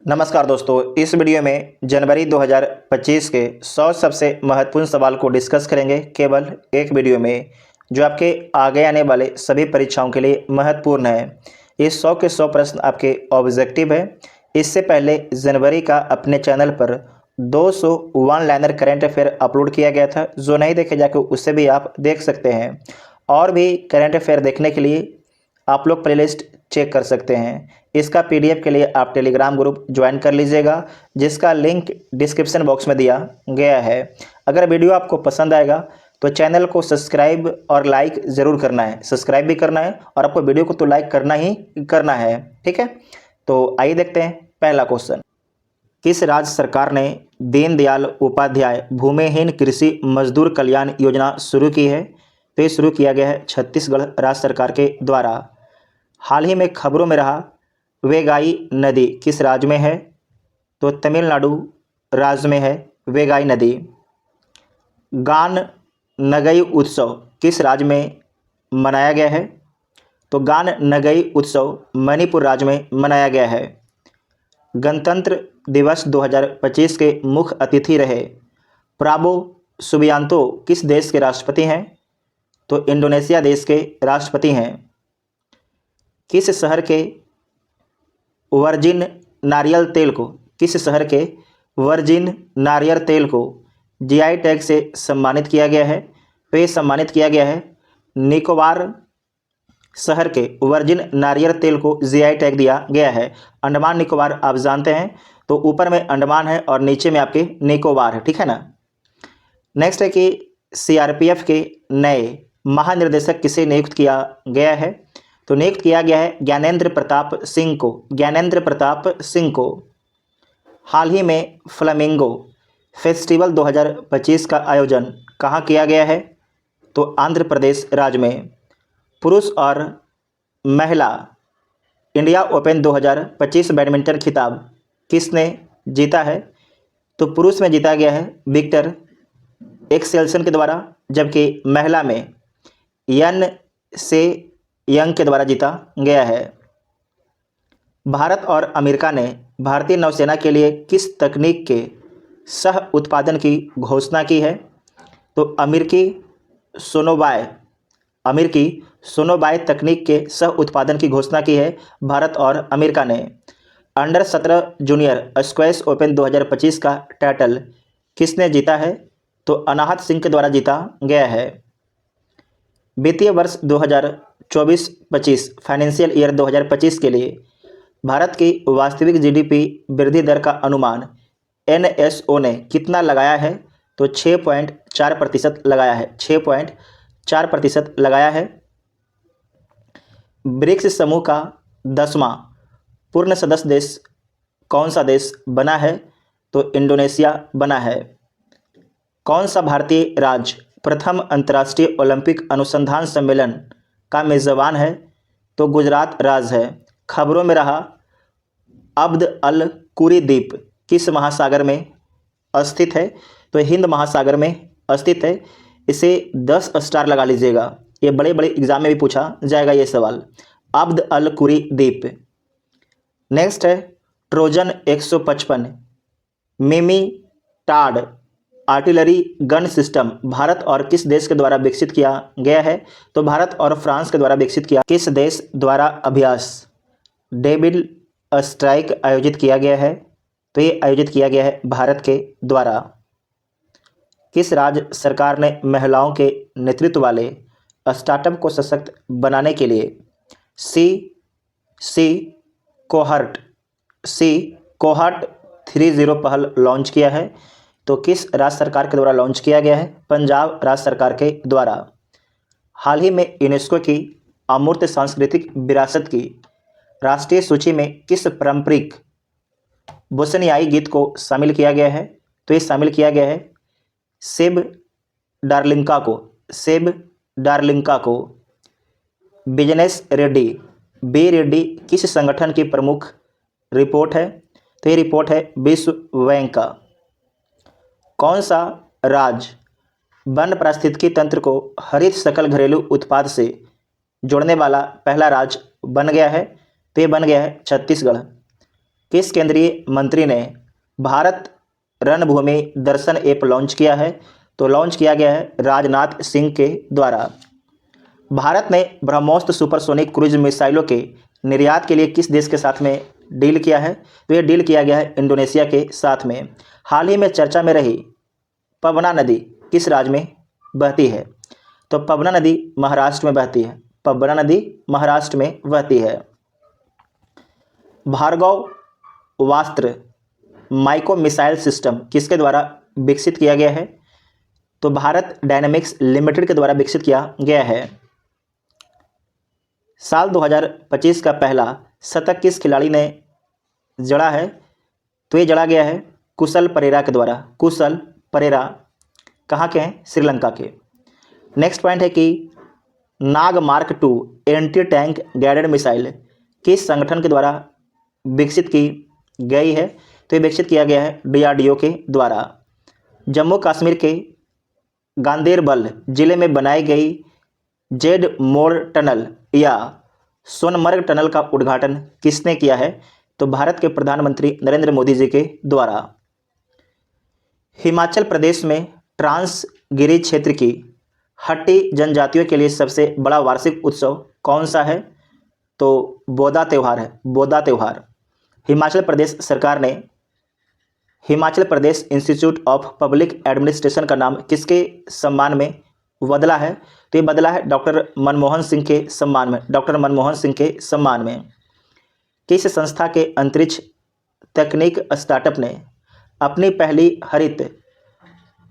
नमस्कार दोस्तों, इस वीडियो में जनवरी 2025 के 100 सबसे महत्वपूर्ण सवाल को डिस्कस करेंगे केवल एक वीडियो में, जो आपके आगे आने वाले सभी परीक्षाओं के लिए महत्वपूर्ण है। ये 100 के 100 प्रश्न आपके ऑब्जेक्टिव है। इससे पहले जनवरी का अपने चैनल पर 200 one liner current affair upload किया गया था। जो नहीं देखे जाके उससे भी आप देख सकते हैं। और भी करेंट अफेयर देखने के लिए आप लोग प्लेलिस्ट चेक कर सकते हैं। इसका पीडीएफ के लिए आप टेलीग्राम ग्रुप ज्वाइन कर लीजिएगा, जिसका लिंक डिस्क्रिप्शन बॉक्स में दिया गया है। अगर वीडियो आपको पसंद आएगा तो चैनल को सब्सक्राइब और लाइक ज़रूर करना है। सब्सक्राइब भी करना है और आपको वीडियो को तो लाइक करना ही करना है, ठीक है। तो आइए देखते हैं पहला क्वेश्चन। किस राज्य सरकार ने दीनदयाल उपाध्याय भूमिहीन कृषि मजदूर कल्याण योजना शुरू की है? तो ये शुरू किया गया है छत्तीसगढ़ राज्य सरकार के द्वारा। हाल ही में खबरों में रहा वेगाई नदी किस राज्य में है? तो तमिलनाडु राज्य में है वेगाई नदी। गान नगई उत्सव किस राज्य में मनाया गया है? तो गान नगई उत्सव मणिपुर राज्य में मनाया गया है। गणतंत्र दिवस 2025 के मुख्य अतिथि रहे प्राबो सुबियांतो किस देश के राष्ट्रपति हैं? तो इंडोनेशिया देश के राष्ट्रपति हैं। किस शहर के वर्जिन नारियल तेल को जीआई टैग से सम्मानित किया गया है? तो ये सम्मानित किया गया है निकोबार शहर के वर्जिन नारियल तेल को जीआई टैग दिया गया है। अंडमान निकोबार आप जानते हैं, तो ऊपर में अंडमान है और नीचे में आपके निकोबार है, ठीक है ना। नेक्स्ट है कि सीआरपीएफ के नए महानिर्देशक किसे नियुक्त किया गया है? तो नियुक्त किया गया है ज्ञानेंद्र प्रताप सिंह को। हाल ही में फ्लामिंगो फेस्टिवल 2025 का आयोजन कहाँ किया गया है? तो आंध्र प्रदेश राज्य में। पुरुष और महिला इंडिया ओपन 2025 बैडमिंटन खिताब किसने जीता है? तो पुरुष में जीता गया है विक्टर एक्सेल्सन के द्वारा, जबकि महिला में यन से यंग के द्वारा जीता गया है। भारत और अमेरिका ने भारतीय नौसेना के लिए किस तकनीक के सह उत्पादन की घोषणा की है? तो अमेरिकी सोनोबाय तकनीक के सह उत्पादन की घोषणा की है भारत और अमेरिका ने। अंडर 17 जूनियर स्क्वैश ओपन 2025 का टाइटल किसने जीता है? तो अनाहत सिंह के द्वारा जीता गया है। वित्तीय वर्ष 2024-25 फाइनेंशियल ईयर 2025 के लिए भारत की वास्तविक जीडीपी वृद्धि दर का अनुमान एनएसओ ने कितना लगाया है? तो 6.4% लगाया है। 6.4% लगाया है। ब्रिक्स समूह का 10वां पूर्ण सदस्य देश कौन सा देश बना है? तो इंडोनेशिया बना है। कौन सा भारतीय राज्य प्रथम अंतर्राष्ट्रीय ओलंपिक अनुसंधान सम्मेलन का मेजबान है? तो गुजरात राज्य है। खबरों में रहा अब्द अल कुरी द्वीप किस महासागर में स्थित है? तो हिंद महासागर में स्थित है। इसे 10 स्टार लगा लीजिएगा, ये बड़े बड़े एग्जाम में भी पूछा जाएगा ये सवाल। अब्द अल कुरी द्वीप। नेक्स्ट है ट्रोजन 155 मिमी Tod artillery gun system Bharat और किस देश के द्वारा विकसित किया गया है? तो भारत और फ्रांस के द्वारा विकसित किया। किस देश द्वारा अभ्यास डेविल स्ट्राइक आयोजित किया गया है? तो ये आयोजित किया गया है भारत के द्वारा। किस राज्य सरकार ने महिलाओं के नेतृत्व वाले स्टार्टअप को सशक्त बनाने के लिए कोहर्ट 30 पहल लॉन्च किया है? तो किस राज्य सरकार के द्वारा लॉन्च किया गया है? पंजाब राज्य सरकार के द्वारा। हाल ही में यूनेस्को की अमूर्त सांस्कृतिक विरासत की राष्ट्रीय सूची में किस पारंपरिक बोस्नियाई गीत को शामिल किया गया है? तो ये शामिल किया गया है सेब डार्लिंका को। बिजनेस रेड्डी बी रेड्डी किस संगठन की प्रमुख रिपोर्ट है? तो ये रिपोर्ट है विश्व बैंक का। कौन सा राज्य वन पारिस्थितिकी तंत्र को हरित सकल घरेलू उत्पाद से जोड़ने वाला पहला राज्य बन गया है? तो ये बन गया है छत्तीसगढ़। किस केंद्रीय मंत्री ने भारत रणभूमि दर्शन ऐप लॉन्च किया है? तो लॉन्च किया गया है राजनाथ सिंह के द्वारा। भारत ने ब्रह्मोस सुपरसोनिक क्रूज मिसाइलों के निर्यात के लिए किस देश के साथ में डील किया है? तो ये डील किया गया है इंडोनेशिया के साथ में। हाल ही में चर्चा में रही पवना नदी किस राज्य में बहती है? तो पवना नदी महाराष्ट्र में बहती है। पवना नदी महाराष्ट्र में बहती है। भार्गव वास्त्र माइक्रो मिसाइल सिस्टम किसके द्वारा विकसित किया गया है? तो भारत डायनामिक्स लिमिटेड के द्वारा विकसित किया गया है। साल 2025 का पहला शतक किस खिलाड़ी ने जड़ा है? तो ये जड़ा गया है कुशल परेरा के द्वारा। कुशल परेरा कहाँ के हैं? श्रीलंका के। नेक्स्ट पॉइंट है कि Nag mark 2 anti tank guided missile किस संगठन के द्वारा विकसित की गई है? तो ये विकसित किया गया है DRDO के द्वारा। जम्मू कश्मीर के गांदेरबल जिले में बनाई गई जेड मोड़ टनल या सोनमर्ग टनल का उद्घाटन किसने किया है? तो भारत के प्रधानमंत्री नरेंद्र मोदी जी के द्वारा। हिमाचल प्रदेश में ट्रांसगिरी क्षेत्र की हट्टी जनजातियों के लिए सबसे बड़ा वार्षिक उत्सव कौन सा है? तो बोदा त्यौहार है। बोदा त्यौहार। हिमाचल प्रदेश सरकार ने Himachal Pradesh institute of public administration का नाम किसके सम्मान में बदला है? तो ये बदला है डॉक्टर मनमोहन सिंह के सम्मान में। डॉक्टर मनमोहन सिंह के सम्मान में। किस संस्था के अंतरिक्ष तकनीक स्टार्टअप ने अपनी पहली हरित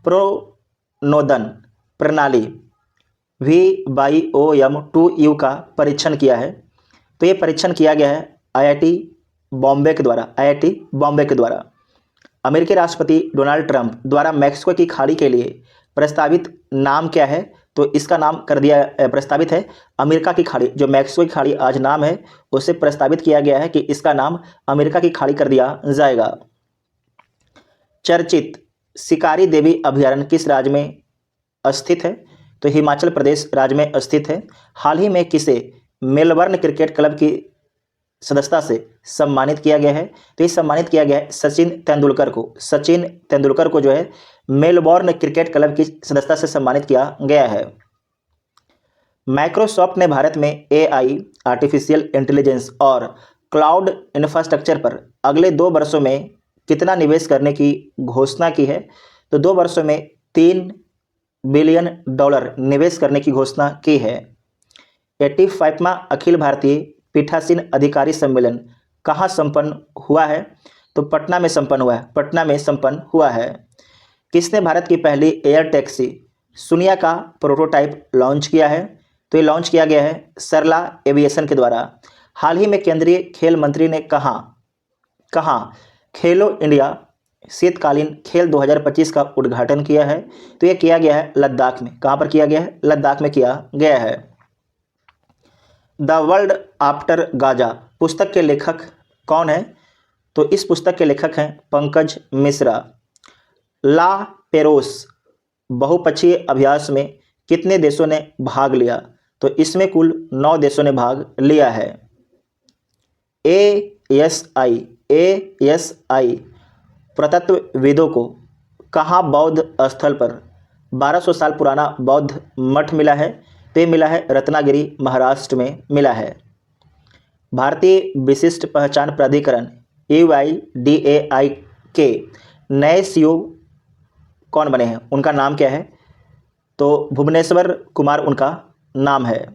प्रोनोदन प्रणाली VYOM-2U का परीक्षण किया है? तो ये परीक्षण किया गया है IIT बॉम्बे के द्वारा। IIT बॉम्बे के द्वारा। अमेरिकी राष्ट्रपति डोनाल्ड ट्रंप द्वारा मैक्सिको की खाड़ी के लिए प्रस्तावित नाम क्या है? तो इसका नाम कर दिया प्रस्तावित है अमेरिका की खाड़ी। जो मैक्सिको की खाड़ी आज नाम है उसे प्रस्तावित किया गया है कि इसका नाम अमेरिका की खाड़ी कर दिया जाएगा। चर्चित शिकारी देवी अभयारण्य किस राज्य में स्थित है? तो हिमाचल प्रदेश राज्य में स्थित है। हाल ही में किसे मेलबर्न क्रिकेट क्लब की सदस्यता से सम्मानित किया गया है? तो ये सम्मानित किया गया है सचिन तेंदुलकर को। सचिन तेंदुलकर को जो है मेलबोर्न क्रिकेट क्लब की सदस्यता से सम्मानित किया गया है। माइक्रोसॉफ्ट ने भारत में AI आर्टिफिशियल इंटेलिजेंस और क्लाउड इंफ्रास्ट्रक्चर पर अगले 2 वर्षों में कितना निवेश करने की घोषणा की है? तो 2 वर्षों में $3 बिलियन निवेश करने की घोषणा की है। 85वां अखिल भारतीय पीठासीन अधिकारी सम्मेलन कहाँ संपन्न हुआ है? तो पटना में संपन्न हुआ है। पटना में संपन्न हुआ है। किसने भारत की पहली एयर टैक्सी सुनिया का प्रोटोटाइप लॉन्च किया है? तो ये लॉन्च किया गया है सरला एविएशन के द्वारा। हाल ही में केंद्रीय खेल मंत्री ने कहाँ खेलो इंडिया शीतकालीन खेल 2025 का उद्घाटन किया है? तो ये किया गया है लद्दाख में। कहाँ पर किया गया है? लद्दाख में किया गया है। द वर्ल्ड आफ्टर गाजा पुस्तक के लेखक कौन है? तो इस पुस्तक के लेखक हैं पंकज मिश्रा। ला पेरोस बहुपक्षीय अभ्यास में कितने देशों ने भाग लिया? तो इसमें कुल 9 देशों ने भाग लिया है। ASI पुरातत्वविदों को कहाँ बौद्ध स्थल पर 1200 साल पुराना बौद्ध मठ मिला है? तो ये मिला है रत्नागिरी महाराष्ट्र में मिला है। भारतीय विशिष्ट पहचान प्राधिकरण UIDAI के नए CEO कौन बने हैं? उनका नाम क्या है? तो भुवनेश्वर कुमार उनका नाम है।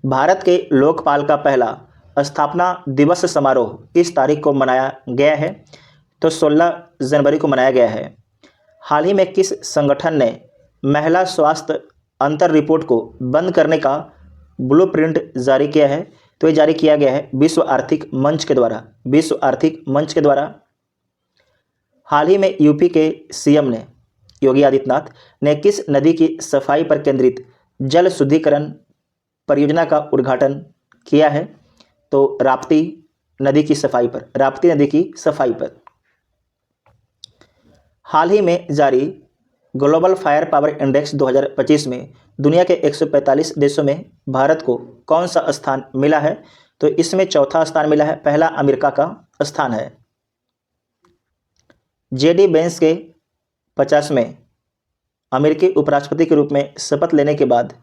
भारत के लोकपाल का पहला स्थापना दिवस समारोह किस तारीख को मनाया गया है? तो 16 जनवरी को मनाया गया है। हाल ही में किस संगठन ने महिला स्वास्थ्य अंतर रिपोर्ट को बंद करने का ब्लूप्रिंट जारी किया है? तो ये जारी किया गया है विश्व आर्थिक मंच के द्वारा। विश्व आर्थिक मंच के द्वारा। हाल ही में यूपी के CM ने योगी आदित्यनाथ ने किस नदी की सफाई पर केंद्रित जल शुद्धिकरण परियोजना का उद्घाटन किया है? तो राप्ती नदी की सफाई पर। राप्ती नदी की सफाई पर। हाल ही में जारी ग्लोबल फायर पावर इंडेक्स 2025 में दुनिया के 145 देशों में भारत को कौन सा स्थान मिला है? तो इसमें चौथा स्थान मिला है, पहला अमेरिका का स्थान है। जेडी वेंस के 50वें अमेरिकी उपराष्ट्रपति के रूप में शपथ लेने के बाद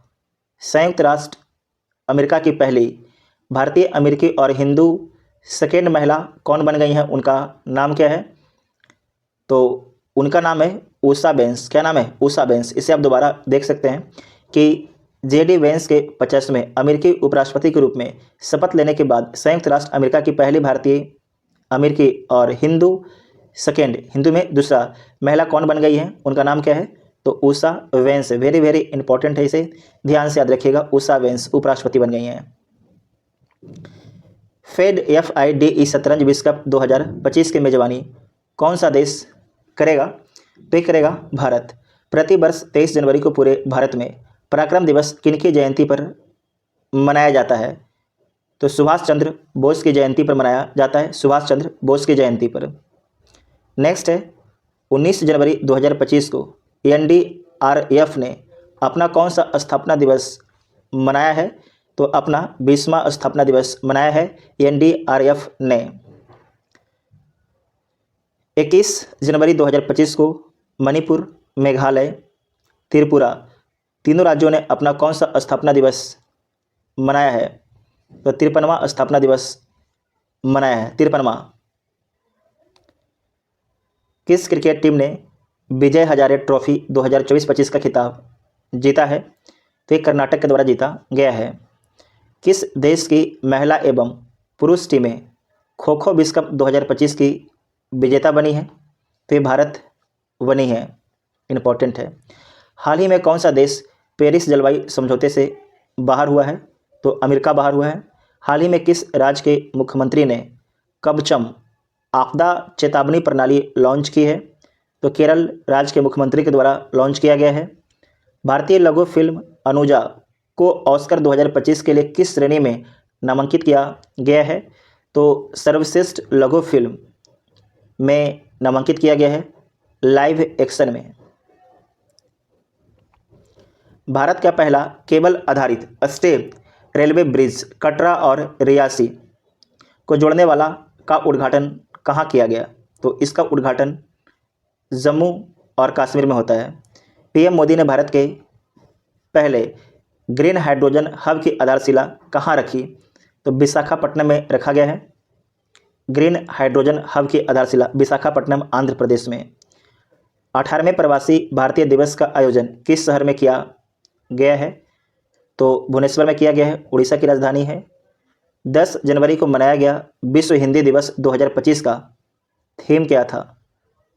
संयुक्त राष्ट्र अमेरिका की पहली भारतीय अमेरिकी और हिंदू सेकेंड महिला कौन बन गई हैं, उनका नाम क्या है? तो उनका नाम है उषा वेंस। क्या नाम है? उषा वेंस। इसे आप दोबारा देख सकते हैं कि जेडी वेंस के 50वें अमेरिकी उपराष्ट्रपति के रूप में शपथ लेने के बाद संयुक्त राष्ट्र अमेरिका की पहली भारतीय अमेरिकी और हिंदू सेकेंड, हिंदू में दूसरा महिला कौन बन गई है, उनका नाम क्या है? तो Usha veins. Very very important है, इसे ध्यान से याद रखिएगा। उषा वेंस उपराष्ट्रपति बन गई हैं। फेड FIDE शतरंज विश्व कप 2025 की मेजबानी कौन सा देश करेगा? तो ये करेगा भारत। प्रति वर्ष 23 जनवरी को पूरे भारत में पराक्रम दिवस किनकी जयंती पर मनाया जाता है? तो सुभाष चंद्र बोस की जयंती पर मनाया जाता है, सुभाष चंद्र बोस की जयंती पर। नेक्स्ट है 19 जनवरी 2025 को NDRF ने अपना कौन सा स्थापना दिवस मनाया है? तो अपना 20वां स्थापना दिवस मनाया है NDRF ने। 21 जनवरी 2025 को मणिपुर, मेघालय, त्रिपुरा तीनों राज्यों ने अपना कौन सा स्थापना दिवस मनाया है? तो 53वां स्थापना दिवस मनाया है, 53वां। किस क्रिकेट टीम ने विजय हजारे ट्रॉफी 2024-25 का खिताब जीता है? तो ये कर्नाटक के द्वारा जीता गया है। किस देश की महिला एवं पुरुष टीमें खो खो विश्व कप 2025 की विजेता बनी है? तो ये भारत बनी है, इम्पॉर्टेंट है। हाल ही में कौन सा देश पेरिस जलवायु समझौते से बाहर हुआ है? तो अमेरिका बाहर हुआ है। हाल ही में किस राज्य के मुख्यमंत्री ने कवचम आपदा चेतावनी प्रणाली लॉन्च की है? तो केरल राज्य के मुख्यमंत्री के द्वारा लॉन्च किया गया है। भारतीय लघु फिल्म अनुजा को ऑस्कर 2025 के लिए किस श्रेणी में नामांकित किया गया है? तो सर्वश्रेष्ठ लघु फिल्म में नामांकित किया गया है, लाइव एक्शन में। भारत का पहला केबल आधारित स्टेट रेलवे ब्रिज कटरा और रियासी को जोड़ने वाला का उद्घाटन कहाँ किया गया? तो इसका उद्घाटन जम्मू और कश्मीर में होता है। PM मोदी ने भारत के पहले ग्रीन हाइड्रोजन हब की आधारशिला कहाँ रखी? तो विशाखापट्टनम में रखा गया है। ग्रीन हाइड्रोजन हब की आधारशिला विशाखापट्टनम, आंध्र प्रदेश में। 18वें प्रवासी भारतीय दिवस का आयोजन किस शहर में किया गया है? तो भुवनेश्वर में किया गया है, उड़ीसा की राजधानी है। 10 जनवरी को मनाया गया विश्व हिंदी दिवस 2025 का थीम क्या था?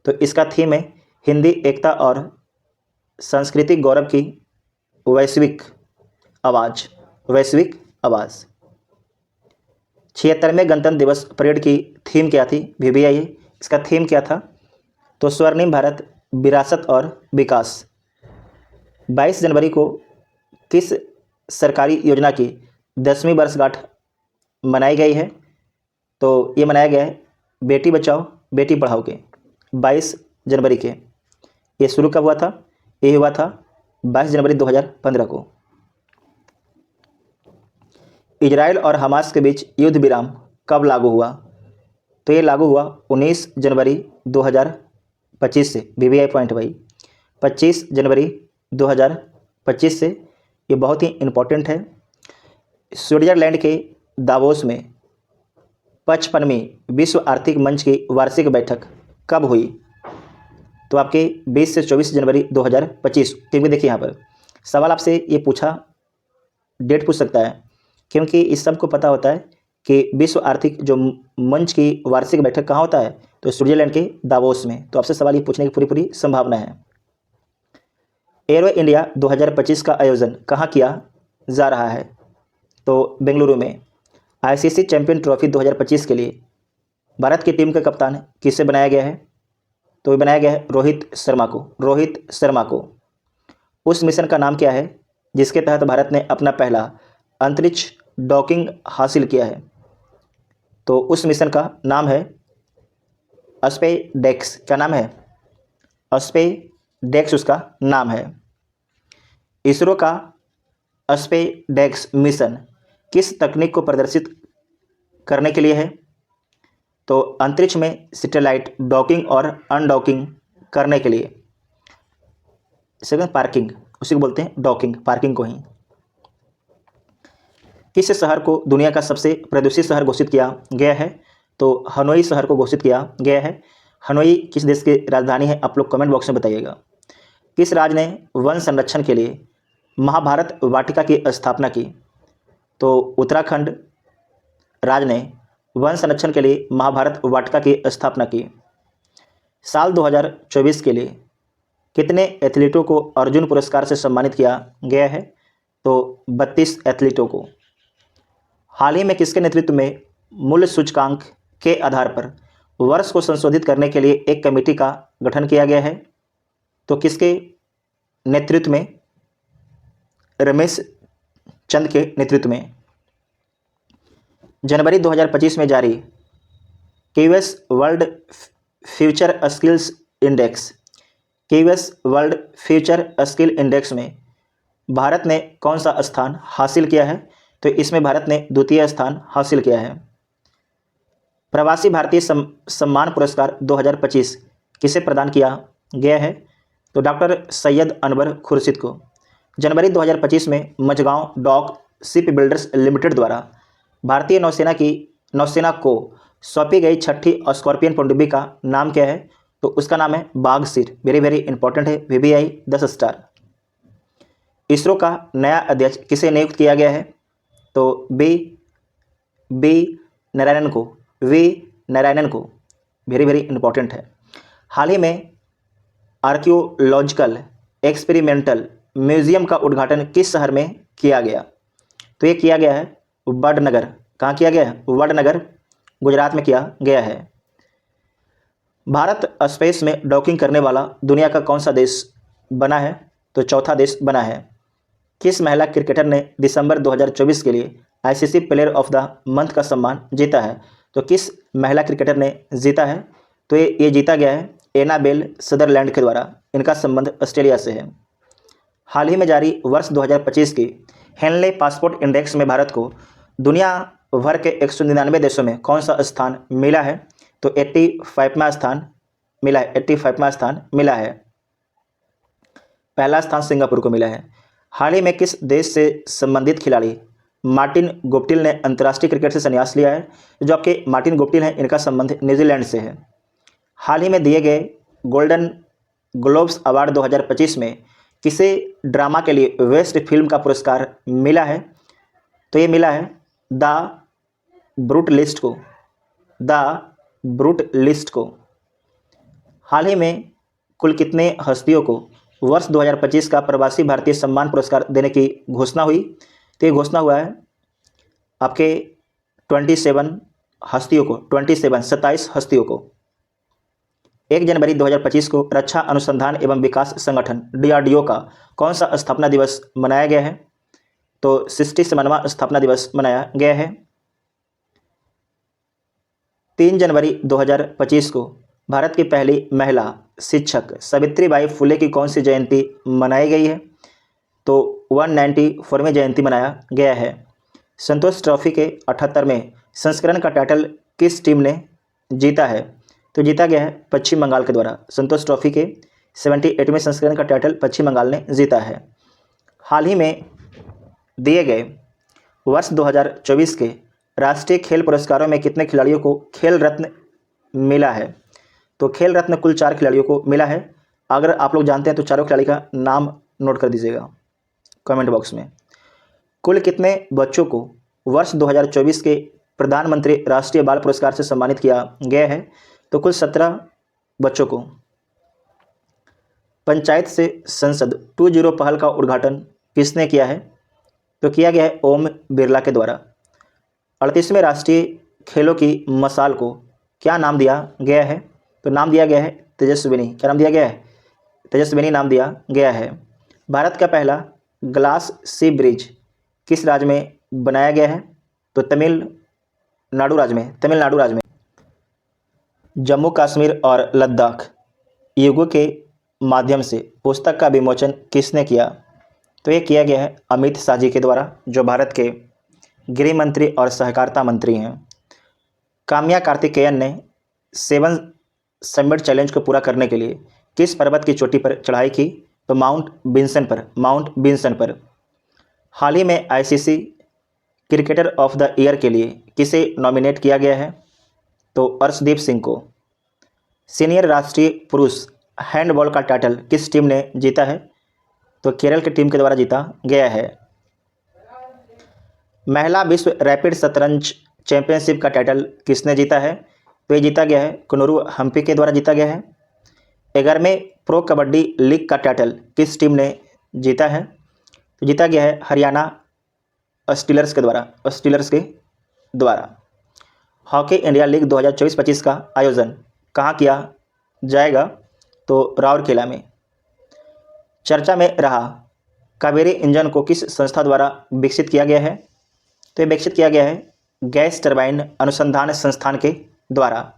तो इसका थीम है हिंदी एकता और सांस्कृतिक गौरव की वैश्विक आवाज़, वैश्विक आवाज़। 76वें गणतंत्र दिवस परेड की थीम क्या थी? VBI, इसका थीम क्या था? तो स्वर्णिम भारत, विरासत और विकास। 22 जनवरी को किस सरकारी योजना की 10वीं वर्षगांठ मनाई गई है? तो ये मनाया गया है बेटी बचाओ बेटी पढ़ाओ के 22 जनवरी के। ये शुरू कब हुआ था? ये हुआ था 22 जनवरी 2015 को। इजराइल और हमास के बीच युद्ध विराम कब लागू हुआ? तो ये लागू हुआ 19 जनवरी 2025 से। VBI पॉइंट भाई 25 जनवरी 2025 से। ये बहुत ही इम्पोर्टेंट है। स्विट्जरलैंड के दावोस में 55वीं विश्व आर्थिक मंच की वार्षिक बैठक कब हुई? तो आपके 20 से 24 जनवरी 2025। क्योंकि देखिए यहाँ पर सवाल आपसे ये पूछा, डेट पूछ सकता है, क्योंकि इस सब को पता होता है कि विश्व आर्थिक जो मंच की वार्षिक बैठक कहाँ होता है? तो स्विट्जरलैंड के दावोस में। तो आपसे सवाल ये पूछने की पूरी संभावना है। एरो इंडिया 2025 का आयोजन कहाँ किया जा रहा है? तो बेंगलुरु में। ICC चैंपियन ट्रॉफी 2025 के लिए भारत की टीम का कप्तान किसे बनाया गया है? तो ये बनाया गया है रोहित शर्मा को, रोहित शर्मा को। उस मिशन का नाम क्या है जिसके तहत भारत ने अपना पहला अंतरिक्ष डॉकिंग हासिल किया है? तो उस मिशन का नाम है स्पेडेक्स। क्या नाम है? स्पेडेक्स उसका नाम है। इसरो का स्पेडेक्स मिशन किस तकनीक को प्रदर्शित करने के लिए है। तो अंतरिक्ष में सैटेलाइट डॉकिंग और अनडॉकिंग करने के लिए। सेकंड पार्किंग, उसी को बोलते हैं डॉकिंग, पार्किंग को ही। किस शहर को दुनिया का सबसे प्रदूषित शहर घोषित किया गया है? तो हनोई शहर को घोषित किया गया है। हनोई किस देश की राजधानी है? आप लोग कमेंट बॉक्स में बताइएगा। किस राज्य ने वन संरक्षण के लिए महाभारत वाटिका की स्थापना की? तो उत्तराखंड राज्य ने वन संरक्षण के लिए महाभारत वाटिका की स्थापना की। साल 2024 के लिए कितने एथलीटों को अर्जुन पुरस्कार से सम्मानित किया गया है? तो 32 एथलीटों को। हाल ही में किसके नेतृत्व में मूल्य सूचकांक के आधार पर वर्ष को संशोधित करने के लिए एक कमेटी का गठन किया गया है? तो किसके नेतृत्व में? रमेश चंद के नेतृत्व में। जनवरी 2025 में जारी QS world future skills index, QS world future skill index में भारत ने कौन सा स्थान हासिल किया है? तो इसमें भारत ने द्वितीय स्थान हासिल किया है। प्रवासी भारतीय सम्मान पुरस्कार 2025 किसे प्रदान किया गया है? तो डॉक्टर सैयद अनवर खुर्शीद को। जनवरी 2025 में Mazagon dock shipbuilders limited द्वारा भारतीय नौसेना को सौंपी गई छठी स्कॉर्पियन पनडुब्बी का नाम क्या है? तो उसका नाम है बाघ सिर। वेरी वेरी इंपॉर्टेंट है, VVI 10 स्टार। इसरो का नया अध्यक्ष किसे नियुक्त किया गया है? तो बी नारायणन को, वी नारायणन को। वेरी वेरी इंपॉर्टेंट है। हाल ही में आर्कियोलॉजिकल एक्सपेरिमेंटल म्यूजियम का उद्घाटन किस शहर में किया गया? तो ये किया गया है वडनगर। कहाँ किया गया है? वडनगर, गुजरात में किया गया है। भारत स्पेस में डॉकिंग करने वाला दुनिया का कौन सा देश बना है? तो चौथा देश बना है। किस महिला क्रिकेटर ने दिसंबर 2024 के लिए ICC player of the month का सम्मान जीता है? तो किस महिला क्रिकेटर ने जीता है? तो ये जीता गया है एनाबेल सदरलैंड के द्वारा। इनका संबंध ऑस्ट्रेलिया से है। हाल ही में जारी वर्ष 2025 की हेनले पासपोर्ट इंडेक्स में भारत को दुनिया भर के 199 देशों में कौन सा स्थान मिला है? तो 85वां स्थान मिला है। 85वां स्थान मिला है। पहला स्थान सिंगापुर को मिला है। हाल ही में किस देश से संबंधित खिलाड़ी मार्टिन गुप्टिल ने अंतर्राष्ट्रीय क्रिकेट से संन्यास लिया है? जो आपके मार्टिन गुप्टिल हैं, इनका संबंध न्यूजीलैंड से है। हाल ही में दिए गए गोल्डन ग्लोब्स अवार्ड 2025 में किसे ड्रामा के लिए बेस्ट फिल्म का पुरस्कार मिला है? तो ये मिला है द ब्रूट लिस्ट को, द ब्रूट लिस्ट को। हाल ही में कुल कितने हस्तियों को वर्ष 2025 का प्रवासी भारतीय सम्मान पुरस्कार देने की घोषणा हुई? तो ये घोषणा हुआ है आपके 27 हस्तियों को, 27 हस्तियों को। 1 जनवरी 2025 को रक्षा अनुसंधान एवं विकास संगठन DRDO का कौन सा स्थापना दिवस मनाया गया है? तो 67वां स्थापना दिवस मनाया गया है। 3 जनवरी 2025 को भारत की पहली महिला शिक्षक सावित्रीबाई फुले की कौन सी जयंती मनाई गई है? तो 194वीं जयंती मनाया गया है। संतोष ट्रॉफी के 78वें संस्करण का टाइटल किस टीम ने जीता है? तो जीता गया है पश्चिम बंगाल के द्वारा। संतोष ट्रॉफी के 78वें संस्करण का टाइटल पश्चिम बंगाल ने जीता है। हाल ही में दिए गए वर्ष 2024 के राष्ट्रीय खेल पुरस्कारों में कितने खिलाड़ियों को खेल रत्न मिला है? तो खेल रत्न कुल 4 खिलाड़ियों को मिला है। अगर आप लोग जानते हैं तो चारों खिलाड़ी का नाम नोट कर दीजिएगा कमेंट बॉक्स में। कुल कितने बच्चों को वर्ष 2024 के प्रधानमंत्री राष्ट्रीय बाल पुरस्कार से सम्मानित किया गया है? तो कुल 17 बच्चों को। पंचायत से संसद 2.0 पहल का उद्घाटन किसने किया है? तो किया गया है ओम बिरला के द्वारा। 38वें राष्ट्रीय खेलों की मशाल को क्या नाम दिया गया है? तो नाम दिया गया है तेजस्विनी। क्या नाम दिया गया है? तेजस्विनी नाम दिया गया है। भारत का पहला ग्लास सी ब्रिज किस राज्य में बनाया गया है? तो तमिलनाडु राज्य में। जम्मू कश्मीर और लद्दाख युगों के माध्यम से पुस्तक का विमोचन किसने किया? तो ये किया गया है अमित शाह जी के द्वारा, जो भारत के गृह मंत्री और सहकारिता मंत्री हैं। काम्या कार्तिकेयन ने 7 समिट चैलेंज को पूरा करने के लिए किस पर्वत की चोटी पर चढ़ाई की? तो माउंट बिन्सन पर। हाल ही में ICC cricketer of the year के लिए किसे नॉमिनेट किया गया है? तो अर्शदीप सिंह को। सीनियर राष्ट्रीय पुरुष हैंडबॉल का टाइटल किस टीम ने जीता है? तो केरल की टीम के द्वारा जीता गया है। महिला विश्व रैपिड शतरंज चैंपियनशिप का टाइटल किसने जीता है? तो ये जीता गया है कुनूर हम्पी के द्वारा जीता गया है। 11वें प्रो कबड्डी लीग का टाइटल किस टीम ने जीता है? तो जीता गया है हरियाणा स्टीलर्स के द्वारा। हॉकी इंडिया लीग 2024-25 का आयोजन कहाँ किया जाएगा? तो राउरकेला में। चर्चा में रहा कावेरी इंजन को किस संस्था द्वारा विकसित किया गया है? तो ये विकसित किया गया है गैस टरबाइन अनुसंधान संस्थान के द्वारा।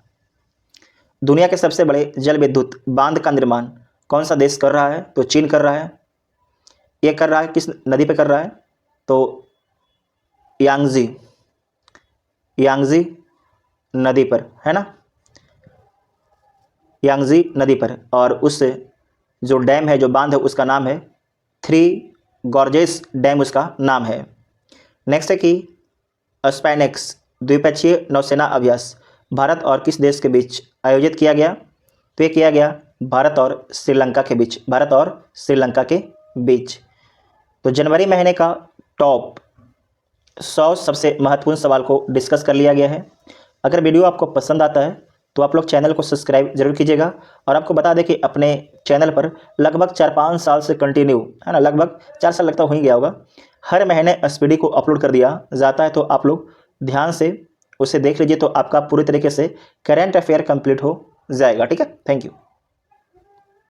दुनिया के सबसे बड़े जल विद्युत बांध का निर्माण कौन सा देश कर रहा है? तो चीन कर रहा है। ये कर रहा है किस नदी पे कर रहा है? तो यांगजी नदी पर, है ना, यांगजी नदी पर। और उस जो डैम है, जो बांध है, उसका नाम है 3 गॉर्जेस डैम, उसका नाम है। नेक्स्ट है कि स्पाइनेक्स द्विपक्षीय नौसेना अभ्यास भारत और किस देश के बीच आयोजित किया गया? तो ये किया गया भारत और श्रीलंका के बीच। तो जनवरी महीने का टॉप 100 सबसे महत्वपूर्ण सवाल को डिस्कस कर लिया गया है। अगर वीडियो आपको पसंद आता है तो आप लोग चैनल को सब्सक्राइब जरूर कीजिएगा। और आपको बता दें कि अपने चैनल पर लगभग 4-5 साल से कंटिन्यू, है ना, लगभग 4 साल लगता हो ही गया होगा, हर महीने एसपीडी को अपलोड कर दिया जाता है। तो आप लोग ध्यान से उसे देख लीजिए, तो आपका पूरी तरीके से करेंट अफेयर कंप्लीट हो जाएगा। ठीक है, थैंक यू।